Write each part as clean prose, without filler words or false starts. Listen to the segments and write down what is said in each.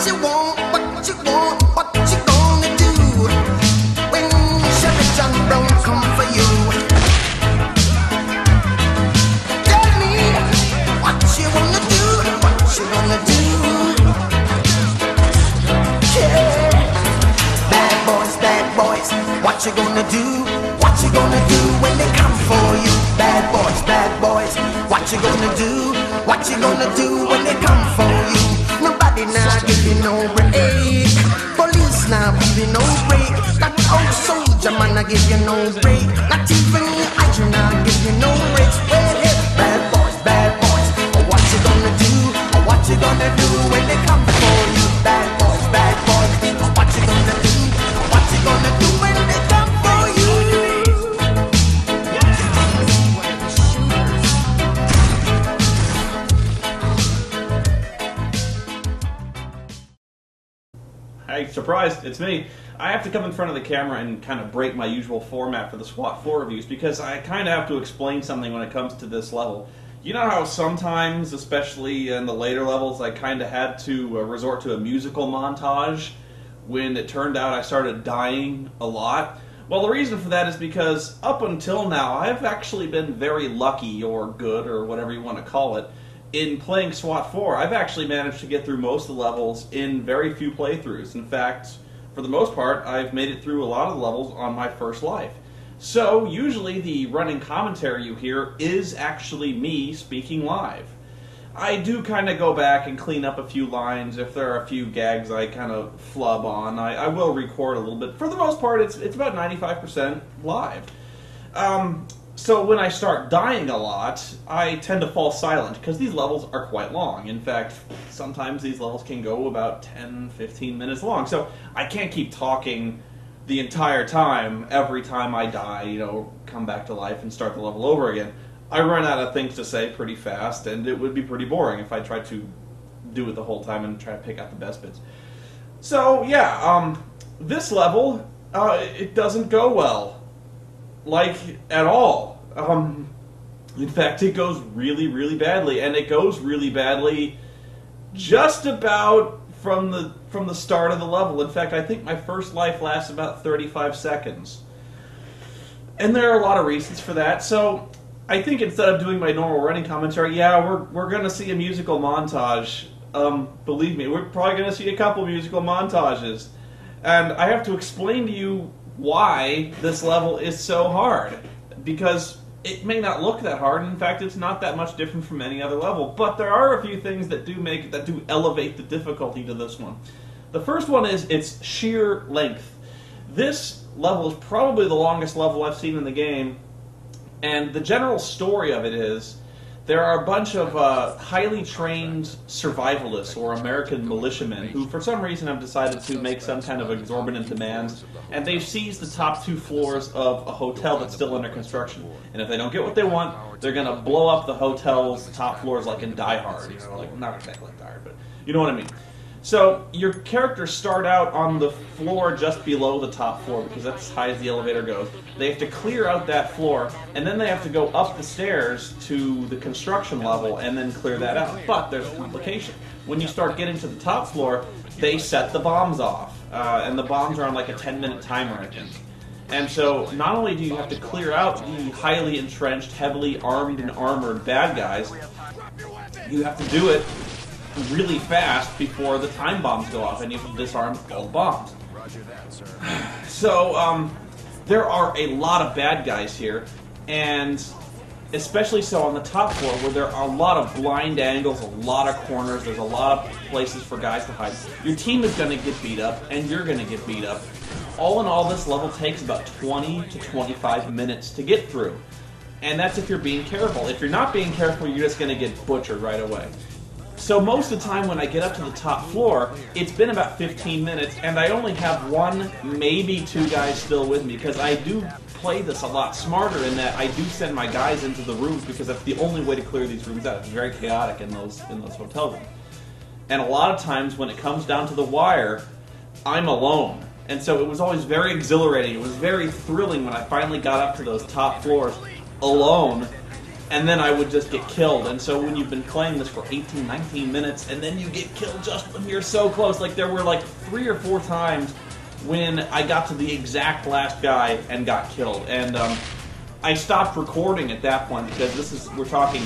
you want, what you want, what you gonna do when Chevy John Brown come for you? Tell me what you wanna do, what you gonna do? Yeah, bad boys, what you gonna do? What you gonna do when they come for you? Bad boys, what you gonna do? What you gonna do when they come for you? Nobody now give you no break. Police now give you no break. That old soldier man I give you no break. Not even I now give you no breaks. Well, hey, bad boys, what you gonna do? What you gonna do when they come for you? Bad boys, what you gonna do? What you gonna do when they come for you? Hey, surprised, it's me. I have to come in front of the camera and kind of break my usual format for the SWAT 4 reviews because I kind of have to explain something when it comes to this level. You know how sometimes, especially in the later levels, I kind of had to resort to a musical montage when it turned out I started dying a lot? Well, the reason for that is because up until now, I've actually been very lucky, or good, or whatever you want to call it, in playing SWAT 4. I've actually managed to get through most of the levels in very few playthroughs. In fact, for the most part, I've made it through a lot of the levels on my first life. So, usually the running commentary you hear is actually me speaking live. I do kind of go back and clean up a few lines. If there are a few gags I kind of flub on, I will record a little bit. For the most part, it's about 95% live. So when I start dying a lot, I tend to fall silent, because these levels are quite long. In fact, sometimes these levels can go about 10-15 minutes long. So I can't keep talking the entire time, every time I die, you know, come back to life and start the level over again. I run out of things to say pretty fast, and it would be pretty boring if I tried to do it the whole time and try to pick out the best bits. So, yeah, this level, it doesn't go well. Like, at all. In fact, it goes really, really badly, and it goes really badly just about from the start of the level. In fact, I think my first life lasts about 35 seconds. And there are a lot of reasons for that, so I think instead of doing my normal running commentary, yeah, we're going to see a musical montage. Believe me, we're probably going to see a couple musical montages. And I have to explain to you why this level is so hard. Because it may not look that hard. In fact, it's not that much different from any other level. But there are a few things that do elevate the difficulty to this one. The first one is its sheer length. This level is probably the longest level I've seen in the game. And the general story of it is, there are a bunch of highly trained survivalists, or American militiamen, who for some reason have decided to make some kind of exorbitant demands, and they've seized the top 2 floors of a hotel that's still under construction. And if they don't get what they want, they're going to blow up the hotel's top floors like in Die Hard. You know, like, not exactly like Die Hard, but you know what I mean. So, your characters start out on the floor just below the top floor, because that's as high as the elevator goes. They have to clear out that floor, and then they have to go up the stairs to the construction level, and then clear that out. But there's a complication. When you start getting to the top floor, they set the bombs off, and the bombs are on like a 10-minute timer, I think. And so, not only do you have to clear out the highly entrenched, heavily armed and armored bad guys, you have to do it really fast before the time bombs go off, and you have to disarm all the bombs. So, there are a lot of bad guys here, and especially so on the top floor, where there are a lot of blind angles, a lot of corners, there's a lot of places for guys to hide. Your team is going to get beat up, and you're going to get beat up. All in all, this level takes about 20 to 25 minutes to get through. And that's if you're being careful. If you're not being careful, you're just going to get butchered right away. So most of the time when I get up to the top floor, it's been about 15 minutes, and I only have 1, maybe 2 guys still with me, because I do play this a lot smarter in that I do send my guys into the rooms, because that's the only way to clear these rooms out. It's very chaotic in those hotel rooms. And a lot of times when it comes down to the wire, I'm alone. And so it was always very exhilarating. It was very thrilling when I finally got up to those top floors alone, and then I would just get killed. And so when you've been playing this for 18, 19 minutes, and then you get killed just when you're so close, like there were like 3 or 4 times when I got to the exact last guy and got killed. And I stopped recording at that point because we're talking,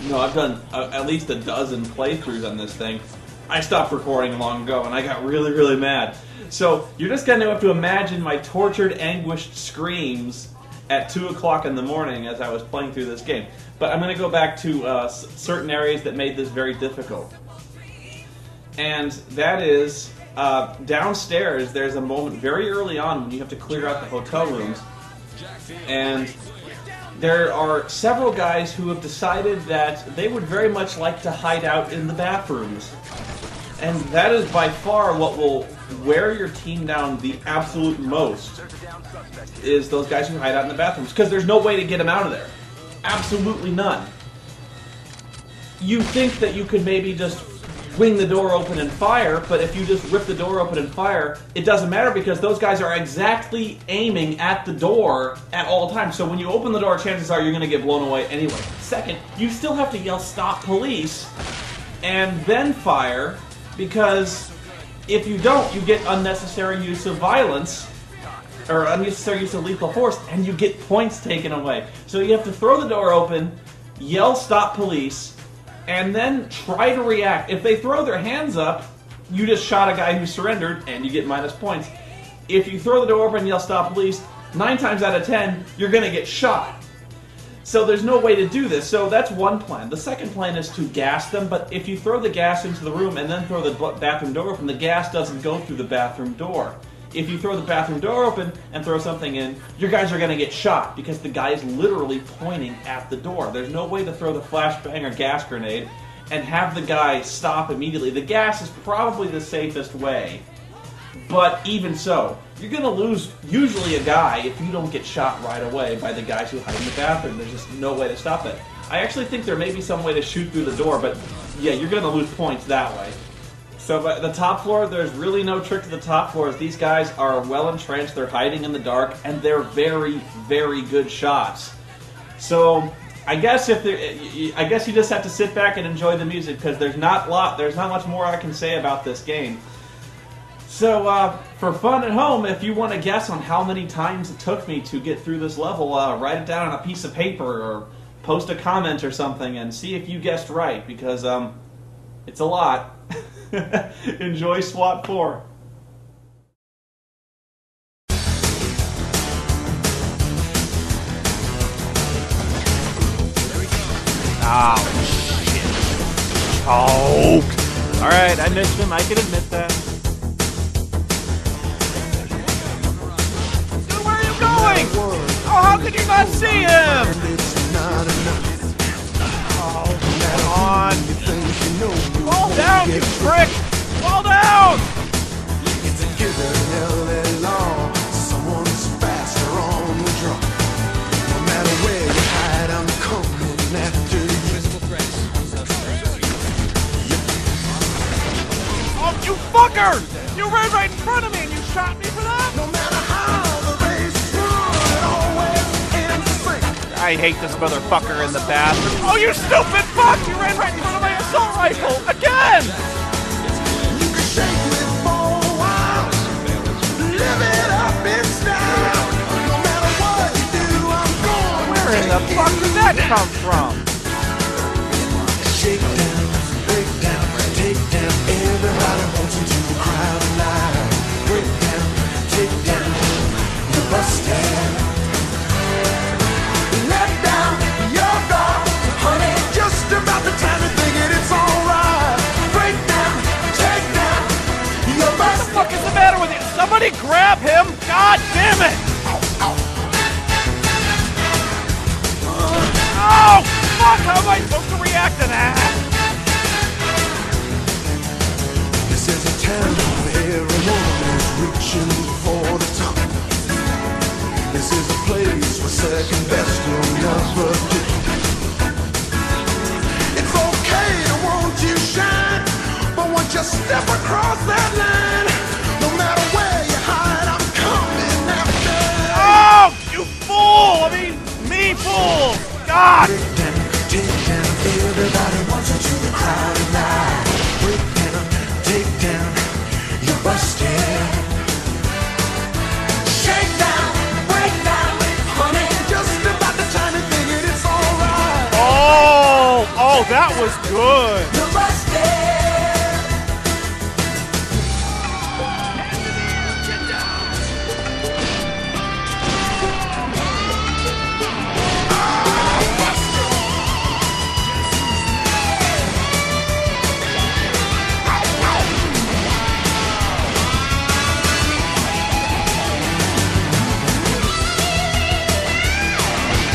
you know, I've done at least a dozen playthroughs on this thing. I stopped recording long ago and I got really, really mad. So you're just going to have to imagine my tortured, anguished screams at 2 o'clock in the morning as I was playing through this game. But I'm going to go back to certain areas that made this very difficult. And that is, downstairs there's a moment very early on when you have to clear out the hotel rooms. And there are several guys who have decided that they would very much like to hide out in the bathrooms. And that is by far what will wear your team down the absolute most, is those guys who hide out in the bathrooms. Because there's no way to get them out of there. Absolutely none. You think that you could maybe just wing the door open and fire, but if you just rip the door open and fire, it doesn't matter because those guys are exactly aiming at the door at all times. So when you open the door, chances are you're going to get blown away anyway. Second, you still have to yell, "Stop, police," and then fire, because if you don't, you get unnecessary use of violence, or unnecessary use of lethal force, and you get points taken away. So you have to throw the door open, yell, "Stop, police," and then try to react. If they throw their hands up, you just shot a guy who surrendered, and you get minus points. If you throw the door open and yell, "Stop, police," 9 times out of 10, you're going to get shot. So there's no way to do this. So that's one plan. The second plan is to gas them, but if you throw the gas into the room and then throw the bathroom door open, the gas doesn't go through the bathroom door. If you throw the bathroom door open and throw something in, your guys are going to get shot because the guy is literally pointing at the door. There's no way to throw the flashbang or gas grenade and have the guy stop immediately. The gas is probably the safest way, but even so, you're going to lose usually a guy if you don't get shot right away by the guys who hide in the bathroom. There's just no way to stop that. I actually think there may be some way to shoot through the door, but yeah, you're going to lose points that way. So by the top floor, there's really no trick to the top floors. These guys are well entrenched, they're hiding in the dark, and they're very, very good shots. So I guess you just have to sit back and enjoy the music, because there's not much more I can say about this game. So for fun at home, if you want to guess on how many times it took me to get through this level, write it down on a piece of paper or post a comment or something and see if you guessed right, because it's a lot. Enjoy SWAT 4. Oh, shit. Choked. Alright, I missed him. I can admit that. Dude, where are you going? Oh, how could you not see him? Oh, come on. Fall down, you prick! Fall down! Someone's faster on the draw. No matter where you hide, I'm coming after you. Oh, you fucker! You ran right in front of me and you shot me for that? No matter how the race runs, it always ends the same. I hate this motherfucker in the bathroom. Oh, you stupid fuck! You ran right in front of my assault rifle! Again! You can shake me for a while, live it up in style. No matter what you do, I'm going. Where in the fuck did that come from? Shake down, break down, take down. Everybody wants you to cry loud. Break down, take down, you busted. Let down your guard, honey. Just about the time to think it's alright. Break down, take down, you busted. What the fuck is the matter with you? Somebody grab him! God damn it! Oh, fuck! How am I supposed to react to that? This is a town where everyone is reaching for the top. This is a place where second best will never do. It's okay to want you shine, but once you step across that line, no matter where you hide, I'm coming after you. Oh, you fool! I mean, me fool! God! Oh, that was good. You're busted.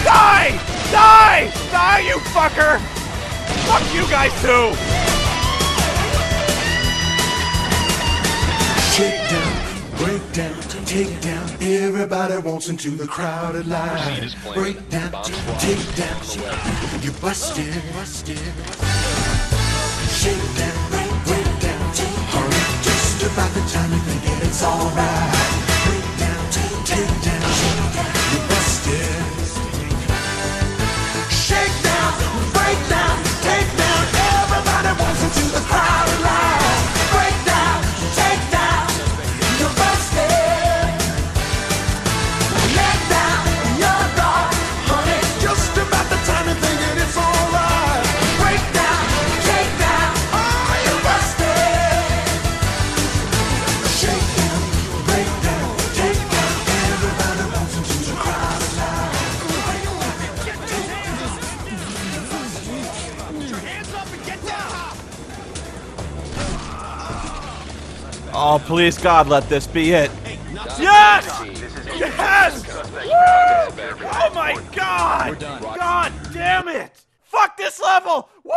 Die! Die! Die, you fucker! Fuck you guys too! Shake down, break down, take down. Everybody wants into the crowded line. Break down, take down. You busted. Shake down, break down. Hurry, just about the time you think it's alright. Break down, take down. You busted. Shake down, break down, take down. Everybody wants into the crowded line. Break down, take down. You're busted. Let down your guard, honey. Just about the time you're thinking it's alright. Break down, take down. Oh, you're busted. Shake down, break down, take down. Everybody wants into the crowded line. Oh, please, God, let this be it. Yes! Yes! Woo! Oh my God! God damn it! Fuck this level! Woo!